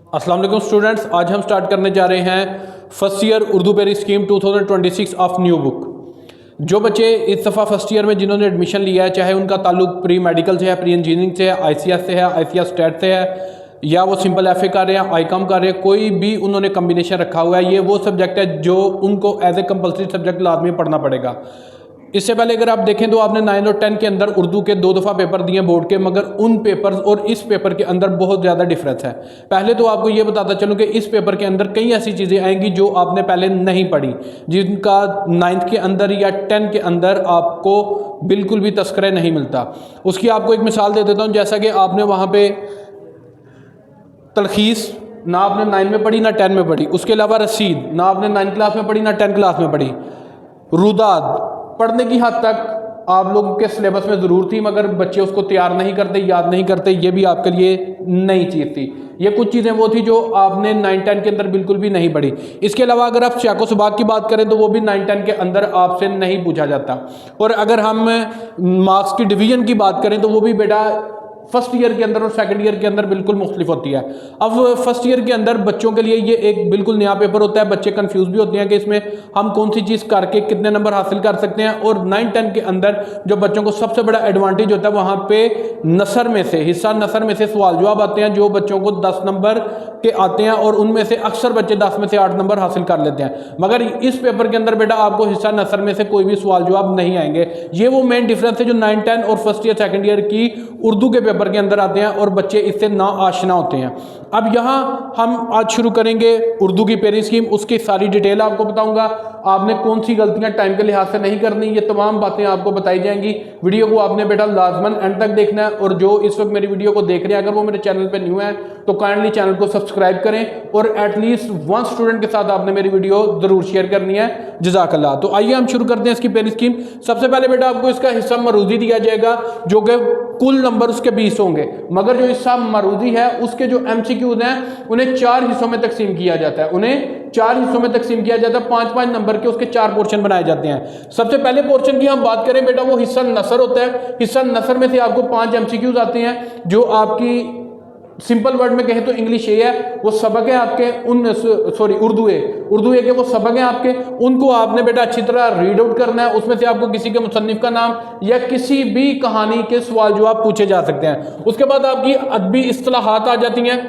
अस्सलाम वालेकुम स्टूडेंट्स, आज हम स्टार्ट करने जा रहे हैं फर्स्ट ईयर उर्दू पेरी स्कीम 2026 ऑफ न्यू बुक। जो बच्चे इस दफ़ा फर्स्ट ईयर में जिन्होंने एडमिशन लिया है, चाहे उनका ताल्लुक प्री मेडिकल से है, प्री इंजीनियरिंग से है, ICS से है, ICS स्टेट से है, या वो सिंपल FA कर रहे हैं, ICOM कर रहे हैं, कोई भी उन्होंने कम्बिनेशन रखा हुआ है, ये वो सब्जेक्ट है जो उनको एज ए कंपलसरी सब्जेक्ट लाजमी पढ़ना पड़ेगा। इससे पहले अगर आप देखें तो आपने 9 और 10 के अंदर उर्दू के 2 दफ़ा पेपर दिए बोर्ड के, मगर उन पेपर्स और इस पेपर के अंदर बहुत ज़्यादा डिफरेंस है। पहले तो आपको ये बताता चलूँ कि इस पेपर के अंदर कई ऐसी चीज़ें आएंगी जो आपने पहले नहीं पढ़ी, जिनका 9th के अंदर या 10 के अंदर आपको बिल्कुल भी तस्करा नहीं मिलता। उसकी आपको एक मिसाल दे देता हूँ। जैसा कि आपने वहाँ पर तलखीस ना आपने 9 में पढ़ी ना 10 में पढ़ी, उसके अलावा रसीद ना आपने 9 क्लास में पढ़ी ना 10 क्लास में पढ़ी। रुदाद पढ़ने की हद तक आप लोगों के सिलेबस में ज़रूर थी, मगर बच्चे उसको तैयार नहीं करते, याद नहीं करते, ये भी आपके लिए नई चीज़ थी। ये कुछ चीज़ें वो थी जो आपने 9-10 के अंदर बिल्कुल भी नहीं पढ़ी। इसके अलावा अगर आप शाको सुबाक की बात करें तो वो भी 9-10 के अंदर आपसे नहीं पूछा जाता। और अगर हम मार्क्स की डिवीज़न की बात करें तो वो भी बेटा फर्स्ट ईयर के अंदर और सेकंड ईयर के अंदर बिल्कुल मुख्तलिफ होती है। अब फर्स्ट ईयर के अंदर बच्चों के लिए ये एक बिल्कुल नया पेपर होता है। बच्चे कंफ्यूज भी होते हैं कि इसमें हम कौन सी चीज़ करके कितने नंबर हासिल कर सकते हैं। और 9-10 के अंदर जो बच्चों को सबसे बड़ा एडवांटेज होता है, वहाँ पे नसर में से हिस्सा नसर में से सवाल जवाब आते हैं जो बच्चों को 10 नंबर के आते हैं, और उनमें से अक्सर बच्चे 10 में से 8 नंबर हासिल कर लेते हैं। मगर इस पेपर के अंदर बेटा आपको हिस्सा नसर में से कोई भी सवाल जवाब नहीं आएंगे। ये वो मेन डिफरेंस है जो 9-10 और फर्स्ट ईयर सेकंड ईयर की उर्दू के पेपर के अंदर आते हैं और बच्चे इससे ना आशना होते हैं। अब यहाँ हम आज शुरू करेंगे उर्दू की पेरी स्कीम, उसकी सारी डिटेल आपको बताऊंगा। आपने कौन सी गलतियां टाइम के लिहाज से नहीं करनी, ये तमाम बातें आपको बताई जाएंगी। वीडियो को आपने बेटा लाजमन एंड तक देखना है, और जो इस वक्त मेरी वीडियो को देख रहे हैं अगर वो मेरे चैनल पे न्यू है तो काइंडली चैनल को सब्सक्राइब करें, और एटलीस्ट 1 स्टूडेंट के साथ आपने मेरी वीडियो जरूर शेयर करनी है। जज़ाकल्लाह। तो आइए हम शुरू करते हैं इसकी पेरी स्कीम। सबसे पहले बेटा आपको इसका हिस्सा मरूदी दिया जाएगा, जो कि कुल नंबर उसके 20 होंगे, मगर जो हिस्सा मरूदी है उसके जो MCQs हैं उन्हें 4 हिस्सों में तकसीम किया जाता है। उन्हें 4 हिस्सों में तकसीम किया जाता है। 5-5 नंबर के उसके 4 पोर्शन बनाए जाते हैं। सबसे पहले पोर्शन की हम बात करें बेटा, वो हिस्सा नसर होता है। हिस्सा नसर में से आपको 5 MCQs आते हैं, जो आपकी सिंपल वर्ड में कहें तो इंग्लिश ये है, वो सबक है आपके उर्दू ए के वो सबक हैं आपके। उनको आपने बेटा अच्छी तरह रीड आउट करना है। उसमें से आपको किसी के मुसन्निफ का नाम या किसी भी कहानी के सवाल जवाब पूछे जा सकते हैं। उसके बाद आपकी अदबी इस्तिलाहात आ जाती हैं,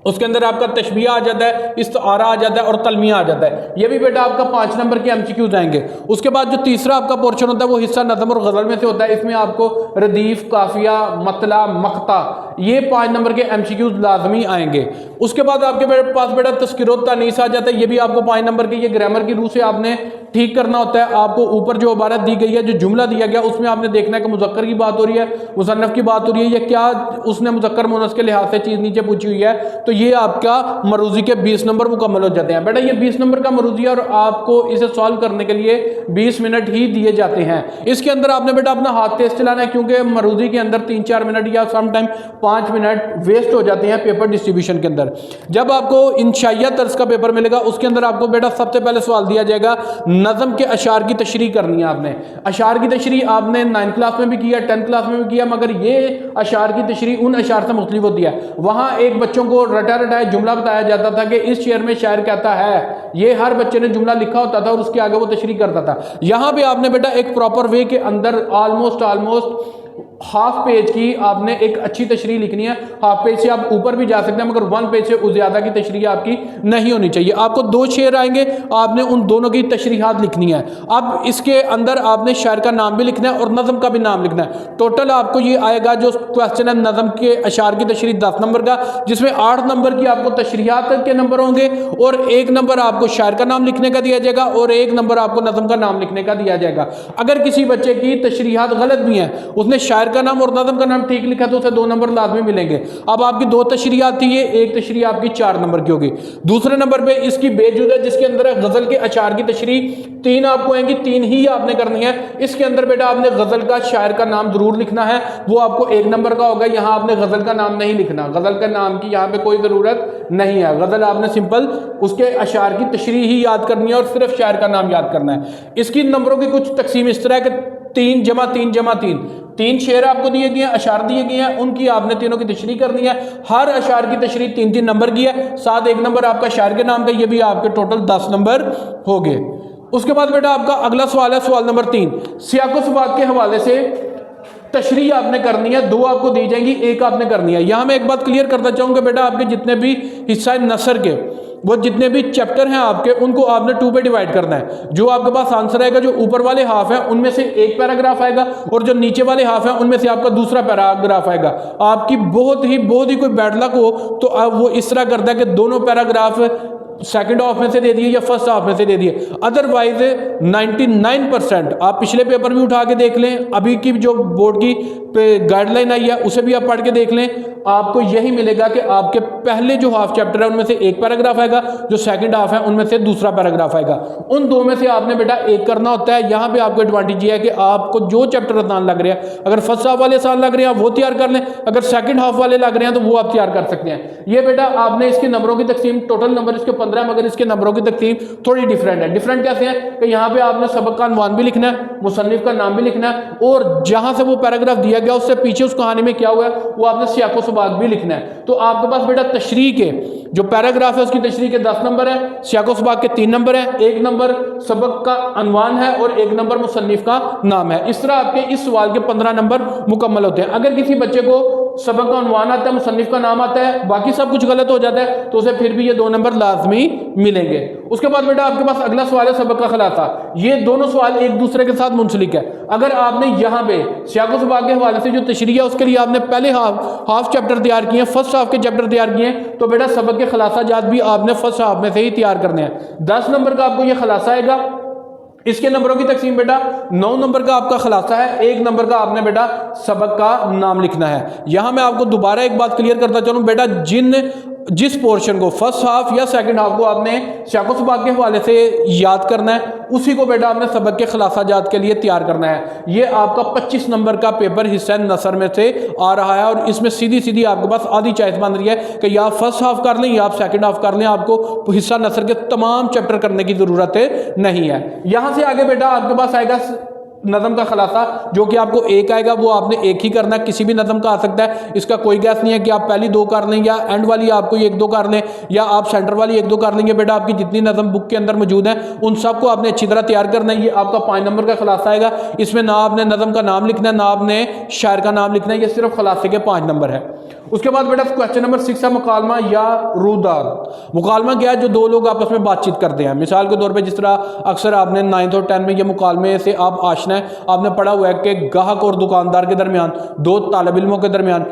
उसके अंदर आपका तशबीह आ जाता है, इस्तारा आ जाता है और तलमिया आ जाता है। ये भी बेटा आपका 5 नंबर के MCQs आएंगे। उसके बाद जो तीसरा आपका पोर्शन होता है वो हिस्सा नज़म और गज़ल में से होता है। इसमें आपको रदीफ, काफिया, मतला, मक्ता, ये 5 नंबर के MCQs लाजमी आएंगे। उसके बाद आपके पास बेटा तस्कीरो तानीस आ जाता है। ये भी आपको 5 नंबर के, ये ग्रामर की रूह से आपने ठीक करना होता है। आपको ऊपर जो इबारत दी गई है, जो जुमला दिया गया, उसमें आपने देखना है कि मुज़क्कर की बात हो रही है, मुसन्नफ की बात हो रही है, या क्या उसने मुज़क्कर मुअन्नस के लिहाज से चीज़ नीचे पूछी हुई है। तो ये आपका मरूजी के 20 नंबर मुकम्मल हो जाते हैं। बेटा ये 20 नंबर का मरूजी है और आपको इसे सॉल्व करने के लिए 20 मिनट ही दिए जाते हैं। इसके अंदर आपने बेटा अपना हाथ तेज चलाना है, क्योंकि मरूजी के अंदर 3-4 मिनट या सम टाइम 5 मिनट वेस्ट हो जाते हैं पेपर डिस्ट्रीब्यूशन के अंदर। जब आपको इंशाइया तर्ज का पेपर मिलेगा, उसके अंदर आपको बेटा सबसे पहले सवाल दिया जाएगा, नज़म के अशार की तशरीह करनी है आपने। अशार की तशरीह आपने 9th क्लास में भी किया, 10th क्लास में भी किया, मगर ये अशार की तशरीह उन अशार से मुख्तलिफ होती है। वहाँ एक बच्चों को रटा रटाया जुमला बताया जाता था कि इस शेर में शायर कहता है, ये हर बच्चे ने जुमला लिखा होता था और उसके आगे वो तशरीह करता था। यहाँ पे आपने बेटा एक प्रॉपर वे के अंदर ऑलमोस्ट हाफ पेज की आपने एक अच्छी तशरीह लिखनी है। हाफ पेज से आप ऊपर भी जा सकते हैं, मगर 1 पेज से उस ज्यादा की तशरीह आपकी नहीं होनी चाहिए। आपको 2 शेर आएंगे, आपने उन दोनों की तशरीहात लिखनी है। अब इसके अंदर आपने शायर का नाम भी लिखना है और नज़म का भी नाम लिखना है। टोटल आपको ये आएगा, जो क्वेश्चन है नज़म के अशार की तशरीह 10 नंबर का, जिसमें 8 नंबर की आपको तशरीहात के नंबर होंगे, और 1 नंबर आपको शायर का नाम लिखने का दिया जाएगा, और 1 नंबर आपको नज़म का नाम लिखने का दिया जाएगा। अगर किसी बच्चे की तशरीहात गलत भी हैं, उसने शायर का नाम और नज़म का नाम ठीक लिखा, तो उसे 2 नंबर लाजमी मिलेंगे। अब आपकी 2 तशरीहात थी, ये 1 तशरीह आपकी 4 नंबर की होगी। दूसरे नंबर पे इसकी बेजुदा, जिसके अंदर है गजल के अशार की तशरीह, 3 आपको आएंगी, 3 ही आपने करनी है। इसके अंदर बेटा आपने गजल का शायर का नाम जरूर लिखना है, वो आपको 1 नंबर का होगा। यहाँ आपने गजल का नाम नहीं लिखना, गजल के नाम की यहाँ पे कोई जरूरत नहीं है। गजल आपने सिंपल उसके अशार की तशरीह ही याद करनी है और सिर्फ शायर का नाम याद करना है। इसकी नंबरों की कुछ तकसीम इस तरह है कि 3 × 3 × 3 3 शेर आपको दिए गए हैं, अशार दिए गए हैं, उनकी आपने तीनों की तशरीह करनी है। हर अशार की तशरीह 3-3 नंबर की है, साथ 1 नंबर आपका शायर के नाम का, ये भी आपके टोटल 10 नंबर हो गए। उसके बाद बेटा आपका अगला सवाल है सवाल नंबर 3, सियाको सबाक के हवाले से तशरीह आपने करनी है। 2 आपको दी जाएंगी, 1 आपने करनी है। यहां मैं एक बात क्लियर करना चाहूंगा बेटा, आपके जितने भी हिस्सा नसर के वो जितने भी चैप्टर हैं आपके, उनको आपने 2 पे डिवाइड करना है। जो आपके पास आंसर आएगा, जो ऊपर वाले हाफ है उनमें से एक पैराग्राफ आएगा, और जो नीचे वाले हाफ है उनमें से आपका दूसरा पैराग्राफ आएगा। आपकी बहुत ही कोई बैड लक हो तो अब वो इस तरह करता है कि दोनों पैराग्राफ सेकंड हाफ में से दे दिए या फर्स्ट हाफ में से दे दिए। अदरवाइज 99% आप पिछले पेपर भी उठा के देख लें, अभी की जो बोर्ड की गाइडलाइन आई है उसे भी आप पढ़ के देख लें, आपको यही मिलेगा कि आपके पहले जो हाफ चैप्टर है उनमें से एक पैराग्राफ आएगा, जो सेकंड हाफ है उनमें से दूसरा पैराग्राफ आएगा। उन 2 में से आपने बेटा एक करना होता है। यहाँ पे आपको एडवांटेज ये है कि आपको जो चैप्टर आसान लग रहा है, अगर फर्स्ट हाफ वाले आसान लग रहे हैं आप वो तैयार कर लें, अगर सेकंड हाफ वाले लग रहे हैं तो वो आप तैयार कर सकते हैं। ये बेटा आपने इसके नंबरों की तकसीम, टोटल नंबर इसके 15, मगर इसके नंबरों की तकसीम थोड़ी डिफरेंट है। डिफरेंट कैसे है कि यहाँ पे आपने सबक का अनवान भी लिखना है, मुसन्निफ का नाम भी लिखना है, और जहां से वो पैराग्राफ दिया गया उससे पीछे उस कहानी में क्या हुआ है वो आपने सियाको सबाक भी लिखना है। तो आपके पास बेटा तशरीह के जो पैराग्राफ है उसकी तशरीह के 10 नंबर है, सियाको सबाक के 3 नंबर है, 1 नंबर सबक का अनवान है और 1 नंबर मुसन्निफ का नाम है। इस तरह आपके इस सवाल के 15 नंबर मुकम्मल होते हैं। अगर किसी बच्चे को सबक का अनवान आता है, मुसन्निफ का नाम आता है, बाकी सब कुछ गलत हो जाता है, तो उसे फिर भी ये 2 नंबर लाजमी मिलेंगे। उसके बाद बेटा आपके पास अगला सवाल है सबक का खुलासा। ये दोनों सवाल एक दूसरे के साथ मुंसलिक है। अगर आपने यहाँ पे सियाको सबाक के हवाले से जो तशरीह है उसके लिए आपने पहले हाफ चैप्टर तैयार किए हैं, फर्स्ट हाफ के चैप्टर तैयार किए हैं, तो बेटा सबक के खुलासा जात भी आपने फर्स्ट हाफ में से ही तैयार करने हैं। 10 नंबर का आपको ये खुलासा आएगा। इसके नंबरों की तकसीम बेटा 9 नंबर का आपका खुलासा है, 1 नंबर का आपने बेटा सबक का नाम लिखना है। यहां मैं आपको दोबारा एक बात क्लियर करता चलूं बेटा, जिस पोर्शन को फर्स्ट हाफ या सेकंड हाफ को आपने सियाको सबाक के हवाले से याद करना है, उसी को बेटा आपने सबक के खुलासा जात के लिए तैयार करना है। ये आपका 25 नंबर का पेपर हिस्सा नसर में से आ रहा है, और इसमें सीधी सीधी आपके पास आधी चॉइस बन रही है कि या आप फर्स्ट हाफ कर लें या आप सेकंड हाफ कर लें, आपको हिस्सा नसर के तमाम चैप्टर करने की जरूरत नहीं है। यहां से आगे बेटा आपके पास आएगा नज़म का खुलासा, जो कि आपको 1 आएगा, वो आपने 1 ही करना है। किसी भी नज़म का आ सकता है, इसका कोई गैस नहीं है कि आप पहली 2 कर लें या एंड वाली आपको 1-2 कर लें या आप सेंटर वाली 1-2 कर लेंगे। बेटा आपकी जितनी नज़म बुक के अंदर मौजूद है उन सबको आपने अच्छी तरह तैयार करना है। ये आपका 5 नंबर का खुलासा आएगा। इसमें ना आपने नज़म का नाम लिखना है, ना आपने शायर का नाम लिखना है, ये सिर्फ खुलासे के 5 नंबर है। उसके बाद बेटा क्वेश्चन नंबर 6 है मुकालमा या रुदाद। मुकालमा क्या है? जो 2 लोग आपस में बातचीत करते हैं। मिसाल के तौर पे जिस तरह अक्सर आपने 9th और 10th में ये मुकालमे से आप आशना है, आपने पढ़ा हुआ है कि गाहक और दुकानदार के दरमियान, 2 तालिब इल्मों के दरमियान,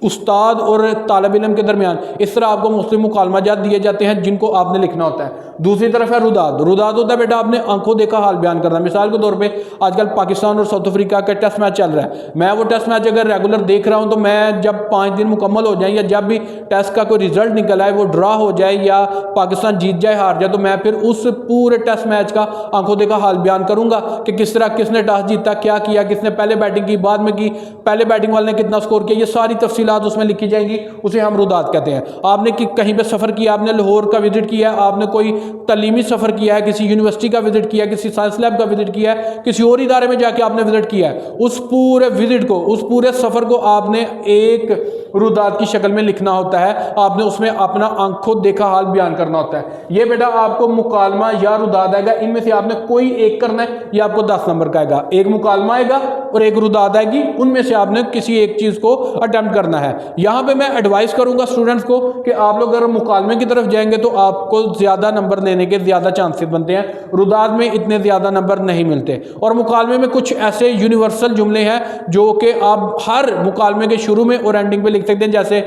उस्ताद और तालिब इल्म के दरमियान, इस तरह आपको मुख्तलिफ मुकालमाजात दिए जाते हैं जिनको आपने लिखना होता है। दूसरी तरफ है रुदाद। रुदाद होता है बेटा आपने आंखों देखा हाल बयान करना। मिसाल के तौर पे आजकल पाकिस्तान और साउथ अफ्रीका का टेस्ट मैच चल रहा है। मैं वो टेस्ट मैच अगर रेगुलर देख रहा हूं तो मैं जब 5 दिन मुकम्मल हो जाए या जब भी टेस्ट का कोई रिजल्ट निकल आए, वो ड्रा हो जाए या पाकिस्तान जीत जाए हार जाए, तो मैं फिर उस पूरे टेस्ट मैच का आंखों देखा हाल बयान करूंगा कि किस तरह किसने टॉस जीता, क्या किया, किसने पहले बैटिंग की, बाद में की, पहले बैटिंग वाले ने कितना स्कोर किया, ये सारी तफसीलात उसमें लिखी जाएंगी। उसे हम रुदाद कहते हैं। आपने कहीं पे सफ़र किया, आपने लाहौर का विजिट किया, आपने कोई तलीमी सफ़र किया है, किसी यूनिवर्सिटी का विजिट किया है, किसी साइंस लैब का विजिट किया है, किसी और इदारे में जाके आपने विजिट किया है, उस पूरे विजिट को, उस पूरे सफ़र को आपने एक रुदाद की शक्ल में लिखना होता है। आपने उसमें अपना आंखों देखा हाल बयान करना होता है। ये बेटा आपको मुकालमा या रुदाद आएगा। इनमें से आपने कोई एक करना है। ये आपको 10 नंबर का आएगा। एक मुकालमा आएगा और एक रुदाद आएगी। उनमें से आपने किसी एक चीज़ को अटेम्प्ट करना है। यहाँ पे मैं एडवाइस करूंगा स्टूडेंट्स को कि आप लोग अगर मुकालमे की तरफ जाएंगे तो आपको ज़्यादा नंबर लेने के ज़्यादा चांसेस बनते हैं। रुदाद में इतने ज़्यादा नंबर नहीं मिलते। और मुकालमे में कुछ ऐसे यूनिवर्सल जुमले हैं जो कि आप हर मुकालमे के शुरू में और एंडिंग पे लिख सकते हैं। जैसे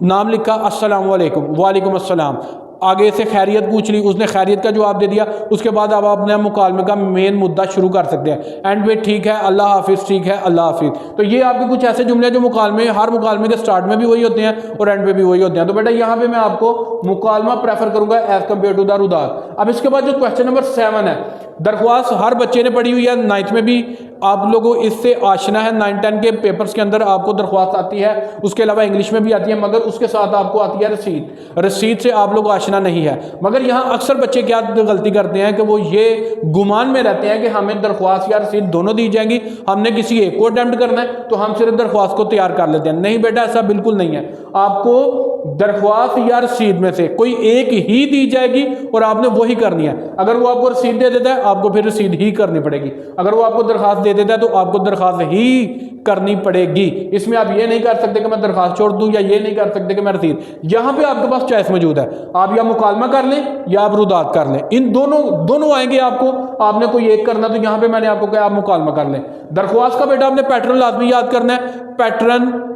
नाम लिखा अस्सलाम वालेकुम, वालेकुम अस्सलाम, आगे से खैरियत पूछ ली, उसने खैरियत का जवाब दे दिया, उसके बाद आप अपने मुकालमे का मेन मुद्दा शुरू कर सकते हैं। एंड पे ठीक है अल्लाह हाफिज़, ठीक है अल्लाह हाफिज़। तो ये आपके कुछ ऐसे जुमले जो मुकालमे, हर मुकालमे के स्टार्ट में भी वही होते हैं और एंड पे भी वही होते हैं। तो बेटा यहाँ पे मैं आपको मुकालमा प्रेफर करूंगा एज कम्पेयर टू द रुदाद। अब इसके बाद जो क्वेश्चन नंबर 7 है, दरख्वास्त हर बच्चे ने पढ़ी हुई है, 9th में भी आप लोगों इससे आशना है। 9-10 के पेपर्स के अंदर आपको दरख्वास्त आती है, उसके अलावा इंग्लिश में भी आती है, मगर उसके साथ आपको आती है रसीद। रसीद से आप लोग आशना नहीं है। मगर यहाँ अक्सर बच्चे क्या गलती करते हैं कि वो ये गुमान में रहते हैं कि हमें दरख्वास्त या रसीद दोनों दी जाएंगी, हमने किसी एक को अटेम्प्ट करना है तो हम सिर्फ दरख्वास्त को तैयार कर लेते हैं। नहीं बेटा, ऐसा बिल्कुल नहीं है। आपको दरख्वास्त या रसीद में से कोई एक ही दी जाएगी और आपने वही करनी है। अगर वो आपको रसीद दे देता है, आपको फिर रसीद ही करनी पड़ेगी। अगर वो आपको दरख्वास्त दे देता है तो आपको दरख्वास्त ही करनी पड़ेगी। इसमें आप ये नहीं कर सकते कि मैं दरख्वास्त छोड़ दूं, या ये नहीं कर सकते कि मैं रसीद। यहां पे आपके पास चॉइस मौजूद है, आप या मुकालमा कर लें या आप रुदात कर लें। इन दोनों आएंगे आपको, आपने कोई एक करना, तो यहां पे मैंने आपको कहा आप मुकालमा कर लें। दरख्वास्त का बेटा आपने पैटर्न लाजमी याद करना है। पैटर्न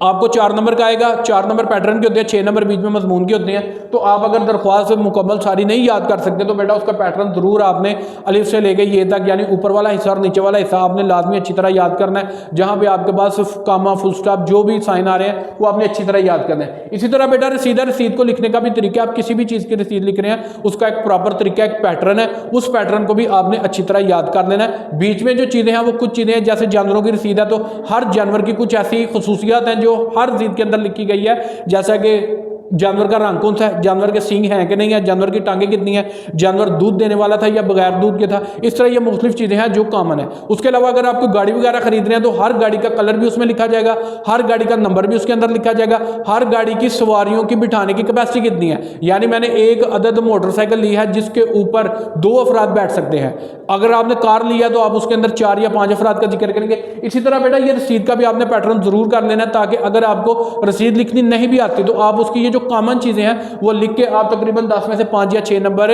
आपको 4 नंबर का आएगा। 4 नंबर पैटर्न के होते हैं, 6 नंबर बीच में मजमून के होते हैं। तो आप अगर दरख्वास्त मुकम्मल सारी नहीं याद कर सकते तो बेटा उसका पैटर्न जरूर आपने अलिफ से लेके ये तक, यानी ऊपर वाला हिस्सा और नीचे वाला हिस्सा आपने लाजमी अच्छी तरह याद करना है। जहां पे आपके पास कामा, फुल स्टॉप, जो भी साइन आ रहे हैं वो आपने अच्छी तरह याद करना है। इसी तरह बेटा रसीद है, रसीद को लिखने का भी तरीका, आप किसी भी चीज़ की रसीद लिख रहे हैं उसका एक प्रॉपर तरीका, एक पैटर्न है, उस पैटर्न को भी आपने अच्छी तरह याद कर लेना है। बीच में जो चीज़ें हैं वो कुछ चीज़ें हैं, जैसे जानवरों की रसीद है तो हर जानवर की कुछ ऐसी खसूसियात हैं जो हर रसीद के अंदर लिखी गई है, जैसा कि जानवर का रंग कौन सा है, जानवर के सींग हैं कि नहीं है, जानवर की टांगे कितनी है, जानवर दूध देने वाला था या बगैर दूध के था। इस तरह ये मुख्तलिफ चीज़ें हैं जो कॉमन है। उसके अलावा अगर आपको गाड़ी वगैरह खरीद रहे हैं तो हर गाड़ी का कलर भी उसमें लिखा जाएगा, हर गाड़ी का नंबर भी उसके अंदर लिखा जाएगा, हर गाड़ी की सवारियों की बिठाने की कैपेसिटी कितनी है। यानी मैंने एक अदद मोटरसाइकिल ली है जिसके ऊपर 2 अफराद बैठ सकते हैं। अगर आपने कार लिया तो आप उसके अंदर 4 या 5 अफराद का जिक्र करेंगे। इसी तरह बेटा ये रसीद का भी आपने पैटर्न जरूर कर लेना है, ताकि अगर आपको रसीद लिखनी नहीं भी आती तो आप उसकी ये जो कॉमन चीज़ें हैं वो लिख के आप तकरीबन 10 में से 5 या 6 नंबर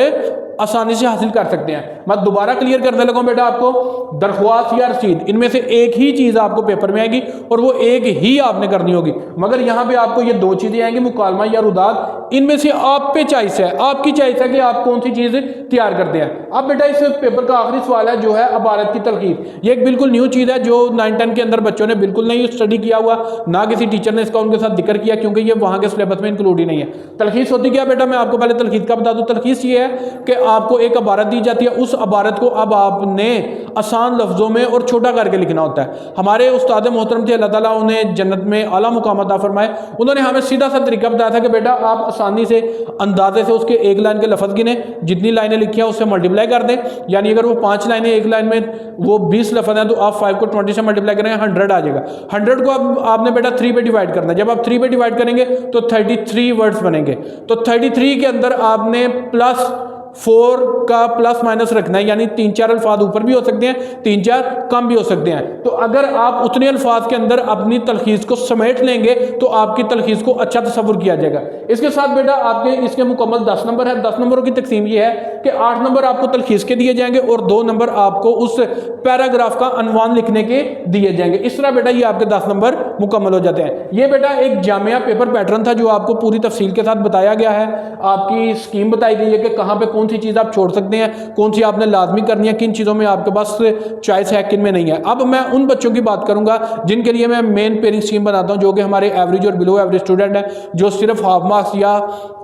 आसानी से हासिल कर सकते हैं। मैं दोबारा क्लियर करने लगा बेटा आपको, दरख्वास्त या रसीद इनमें से एक ही चीज़ आपको पेपर में आएगी और वो एक ही आपने करनी होगी। मगर यहाँ पे आपको ये 2 चीज़ें आएंगी, मुकालमा या रुदात। इनमें से आप पे चॉइस है, आपकी चॉइस है कि आप कौन सी चीज़ तैयार करते हैं। अब बेटा इस पेपर का आखिरी सवाल है जो है अबारत की तलखीस। ये एक बिल्कुल न्यू चीज़ है जो 9-10 के अंदर बच्चों ने बिल्कुल नहीं स्टडी किया हुआ, ना किसी टीचर ने इसका उनके साथ जिक्र किया, क्योंकि ये वहाँ के सिलेबस में इंक्लूड ही नहीं है। तलखीस होती क्या बेटा, मैं आपको पहले तलखीस का बता दूँ। तलखीस ये है कि आपको एक अबारत दी जाती है, उस अबारत को अब आपने आसान लफ्जों में और छोटा करके लिखना होता है। हमारे उस्ताद मोहतरम थे, अल्लाह ताला उन्हें जन्नत में आला मुकाम अता फरमाए, उन्होंने हमें सीधा सा तरीका बताया था कि बेटा आप आसानी से अंदाजे से उसके एक लाइन के लफ्ज़ गिने, जितनी लाइनें लिखी हैं उससे मल्टीप्लाई कर दें। यानी अगर वो 5 लाइनें, एक लाइन में वो 20 लफ्ज़ हैं तो आप 5 को 20 से मल्टीप्लाई करेंगे, 100 आ जाएगा। 100 को अब आपने बेटा 3 पे डिवाइड करना है। जब आप 3 पे डिवाइड करेंगे तो 33 वर्ड्स बनेंगे। तो 33 के अंदर आपने +4 का प्लस माइनस रखना है, यानी 3-4 अल्फाज ऊपर भी हो सकते हैं, 3-4 कम भी हो सकते हैं। तो अगर आप उतने अल्फाज के अंदर अपनी तलखीस को समेट लेंगे तो आपकी तलखीस को अच्छा तस्वुर किया जाएगा। इसके साथ बेटा आपके इसके मुकम्मल 10 नंबर है। 10 नंबरों की तकसीम ये है कि 8 नंबर आपको तलखीस के दिए जाएंगे और 2 नंबर आपको उस पैराग्राफ का अनवान लिखने के दिए जाएंगे। इस तरह बेटा ये आपके 10 नंबर मुकम्मल हो जाते हैं। ये बेटा एक जामिया पेपर पैटर्न था जो आपको पूरी तफसील के साथ बताया गया है। आपकी स्कीम बताई गई है कि कहाँ पे कौन सी चीज़ आप छोड़ सकते हैं, कौन सी आपने लाजमी करनी है, किन चीज़ों में आपके पास चॉइस है, किन में नहीं है। अब मैं उन बच्चों की बात करूंगा जिनके लिए मैं मेन पेयरिंग स्कीम बनाता हूं, जो कि हमारे एवरेज और बिलो एवरेज स्टूडेंट हैं, जो सिर्फ हाफ मार्क्स या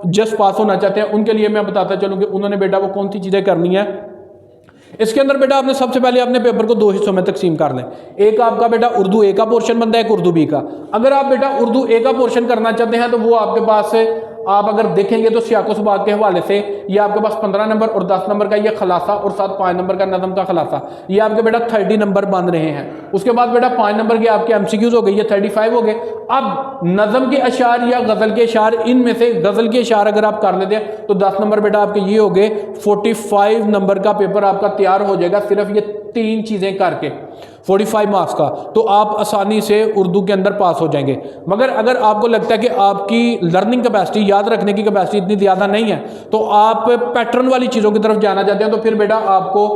जस्ट पास होना चाहते हैं। उनके लिए मैं बताता चलूँ कि उन्होंने बेटा वो कौन सी चीज़ें करनी है। इसके अंदर बेटा आपने सबसे पहले अपने पेपर को 2 हिस्सों में तकसीम कर लें। एक आपका बेटा उर्दू ए का पोर्शन बनता है, एक उर्दू बी का। अगर आप बेटा उर्दू ए का पोर्शन करना चाहते हैं तो वो आपके पास आप अगर देखेंगे तो सियाको सबाक के हवाले से ये आपके पास 15 नंबर और 10 नंबर का ये खलासा और साथ 5 नंबर का नज़म का खलासा, ये आपके बेटा 30 नंबर बन रहे हैं। उसके बाद बेटा 5 नंबर के आपके MCQs हो गए, ये 35 हो गए। अब नज़म के अशार या गज़ल के अशार, इनमें से गज़ल के अशार अगर आप कर लेते हैं तो 10 नंबर बेटा आपके ये हो गए। 45 नंबर का पेपर आपका तैयार हो जाएगा सिर्फ ये 3 चीज़ें करके, 45 मार्क्स का। तो आप आसानी से उर्दू के अंदर पास हो जाएंगे। मगर अगर आपको लगता है कि आपकी लर्निंग कैपेसिटी, याद रखने की कैपेसिटी इतनी ज़्यादा नहीं है, तो आप पैटर्न वाली चीज़ों की तरफ जाना चाहते हैं, तो फिर बेटा आपको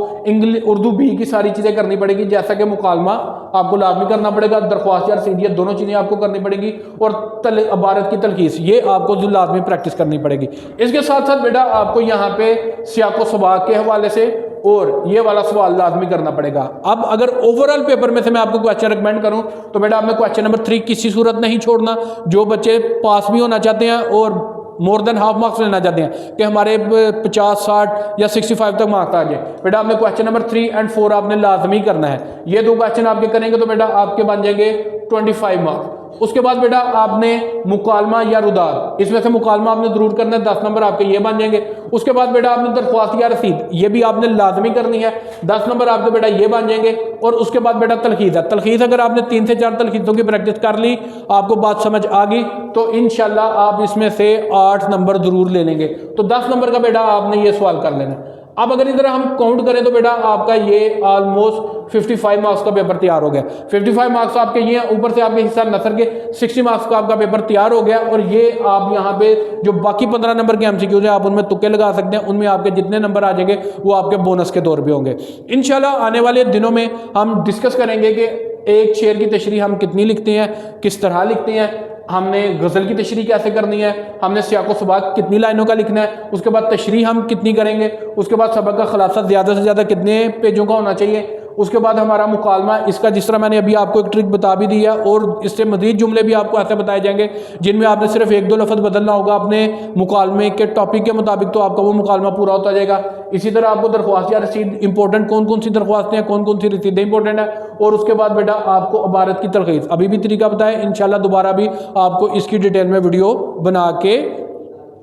उर्दू बी की सारी चीज़ें करनी पड़ेगी। जैसा कि मुकालमा आपको लाजमी करना पड़ेगा, दरख्वास्त या रसीद, ये दोनों चीज़ें आपको करनी पड़ेगी, और अबारत की तलखीस ये आपको जो लाजमी प्रैक्टिस करनी पड़ेगी। इसके साथ साथ बेटा आपको यहाँ पे सियाको सबाक के हवाले से और ये वाला सवाल लाजमी करना पड़ेगा। अब अगर ओवरऑल पेपर में से मैं आपको क्वेश्चन रिकमेंड करूं तो बेटा आपने क्वेश्चन नंबर 3 किसी सूरत नहीं छोड़ना। जो बच्चे पास भी होना चाहते हैं और मोर देन हाफ मार्क्स लेना चाहते हैं कि हमारे 50, 60 या 65 तक मार्क्स आ जाए, बेटा आपने क्वेश्चन नंबर 3 और 4 आपने लाजमी करना है। ये 2 क्वेश्चन आपके करेंगे तो बेटा आपके बन जाएंगे 25 मार्क्स। उसके बाद बेटा आपने मुकालमा या रुदाद, इसमें से मुकालमा आपने जरूर करना है, 10 नंबर आपके ये बन जाएंगे। उसके बाद बेटा आपने दरख्वास्त या रसीद, ये भी आपने लाजमी करनी है, 10 नंबर आपके बेटा ये बन जाएंगे। और उसके बाद बेटा तलखीस है, तलखीस अगर आपने 3 से 4 तलखीसों की प्रैक्टिस कर ली, आपको बात समझ आ गई, तो इंशाल्लाह आप इसमें से 8 नंबर जरूर ले लेंगे। तो 10 नंबर का बेटा आपने ये सवाल कर लेना। अब अगर इधर हम काउंट करें तो बेटा आपका ये ऑलमोस्ट 55 मार्क्स का पेपर तैयार हो गया। 55 मार्क्स आपके ये हैं, ऊपर से आपके हिस्सा नसर के 60 मार्क्स का आपका पेपर तैयार हो गया। और ये आप यहाँ पे जो बाकी 15 नंबर के एमसीक्यूज है आप उनमें तुक्के लगा सकते हैं, उनमें आपके जितने नंबर आ जाएंगे वो आपके बोनस के तौर पर होंगे। इंशाल्लाह आने वाले दिनों में हम डिस्कस करेंगे कि एक शेर की तशरीह हम कितनी लिखते हैं, किस तरह लिखते हैं, हमने गज़ल की तशरीह कैसे करनी है, हमने सियाक़ो सबाक कितनी लाइनों का लिखना है, उसके बाद तशरीह हम कितनी करेंगे, उसके बाद सबक का खुलासा ज़्यादा से ज़्यादा कितने पेजों का होना चाहिए, उसके बाद हमारा मुकालमा, इसका जिस तरह मैंने अभी आपको एक ट्रिक बता भी दी है, और इससे मज़ीद जुमले भी आपको ऐसे बताए जाएंगे जिनमें आपने सिर्फ 1-2 लफ्ज़ बदलना होगा अपने मुकालमे के टॉपिक के मुताबिक, तो आपका वो मुकालमा पूरा होता जाएगा। इसी तरह आपको दरख्वास्त या रसीद इंपॉर्टेंट कौन कौन सी दरख्वास्तें हैं, कौन कौन सी रसीदें इंपॉर्टेंट है, और उसके बाद बेटा आपको इबारत की तलखीस अभी भी तरीका बताया, इंशाल्लाह दोबारा भी आपको इसकी डिटेल में वीडियो बना के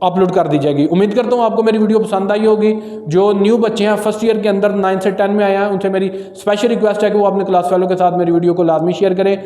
अपलोड कर दी जाएगी। उम्मीद करता हूँ आपको मेरी वीडियो पसंद आई होगी। जो न्यू बच्चे हैं फर्स्ट ईयर के अंदर 9 से 10 में आए हैं, उनसे मेरी स्पेशल रिक्वेस्ट है कि वो अपने क्लास फेलो के साथ मेरी वीडियो को लाजमी शेयर करें।